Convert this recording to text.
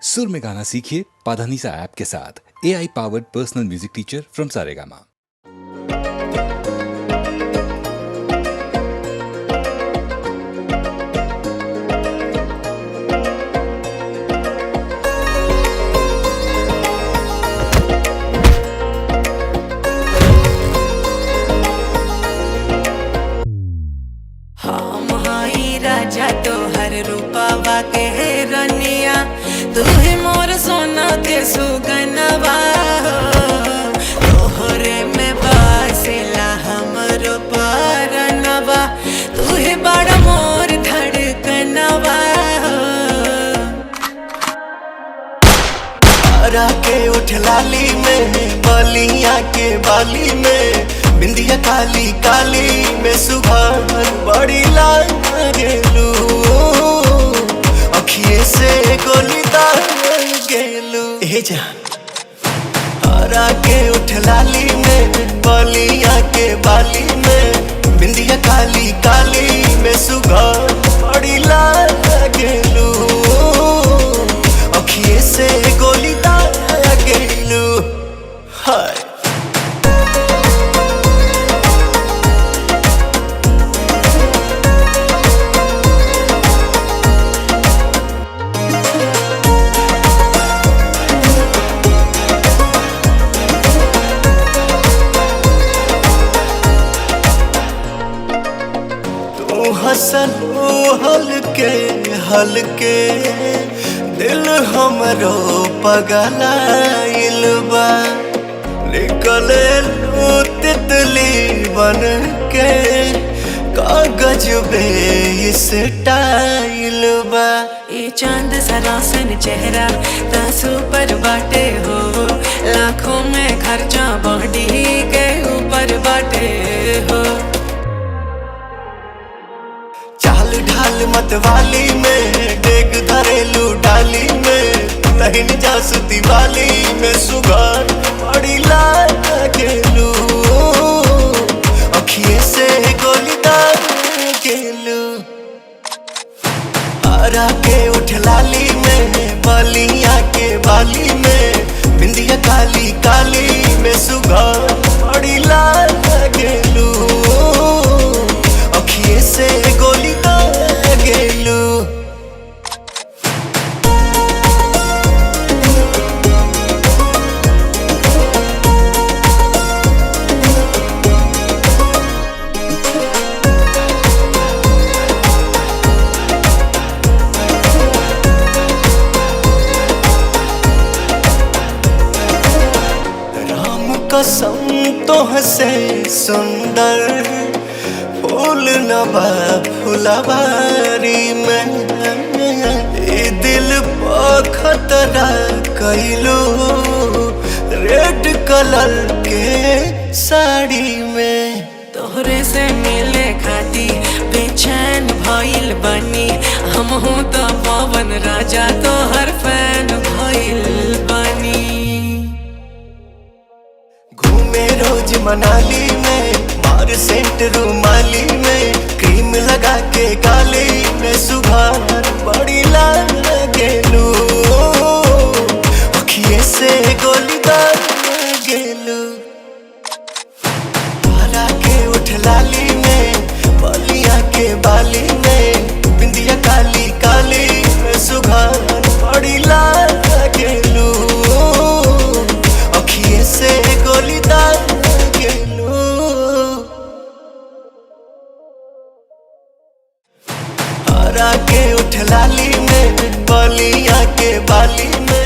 सुर में गाना सीखिए पाधानीसा ऐप के साथ। AI powered personal music teacher from Saregama. राजा तो हर रूपावा के रनिया, तू ही मोर सोना के सुगनवा। तोहरे में बासेला हमरो परनवा, तू ही बड़ा मोर धड़कनवा। हरा के उठ लाली में, बलिया के बाली में, बिंदिया काली काली में सुबह बड़ी लाल गेलू, अखिए से गोली दाल गेलू। हे जान हरा के उठ लाली में, बलिया के बाली में, बिंदिया काली काली में सुबह बड़ी लाल गेलू, अखिए से गोली दाल गेलू। हाय हसन हलके हलके दिल हमरो पगलाइल बा, निकले तितली बन के कागज बे इस टाइल बा। ये चांद सरासन चेहरा तासु पर बाटे हो, लाखों में खर्चा बॉडी के ऊपर बाटे हो। चाल ढाल मतवाली में, डेग धरेलू डाली में, तहिन जासुती वाली में सुगार बड़ी लाल गेलू, अखिए से गोली दाल गेलू। हरा के उठ लाली में, बलिया के बाली में, बिंदिया काली काली में सुगार बड़ी लाल गेलू, अखिए से गोली दाल गेलू। कसम तोहसे सुंदर फूल नबा फुलवारी में, ए दिल पर खतरा कैलू रेड कलर के साड़ी में। तोहरे से मिले खाती बेचैन भइल बनी, हम हूँ तो पवन राजा तोहर फैन भइल बनी। घूमे रोज मनाली में, मार सेंट रुमाली में, क्रीम लगा के गाली में सुबह बड़ी लाल गेलू, अखिए से गोली दाल गेलू। हरा के उठ लाली में, बलिया के बाली में, बिंदिया काली काली में सुबह बड़ी लाल गेलू, अखिए से गोली दाल गेलू। हरा के उठ लाली में, बलिया के बाली में,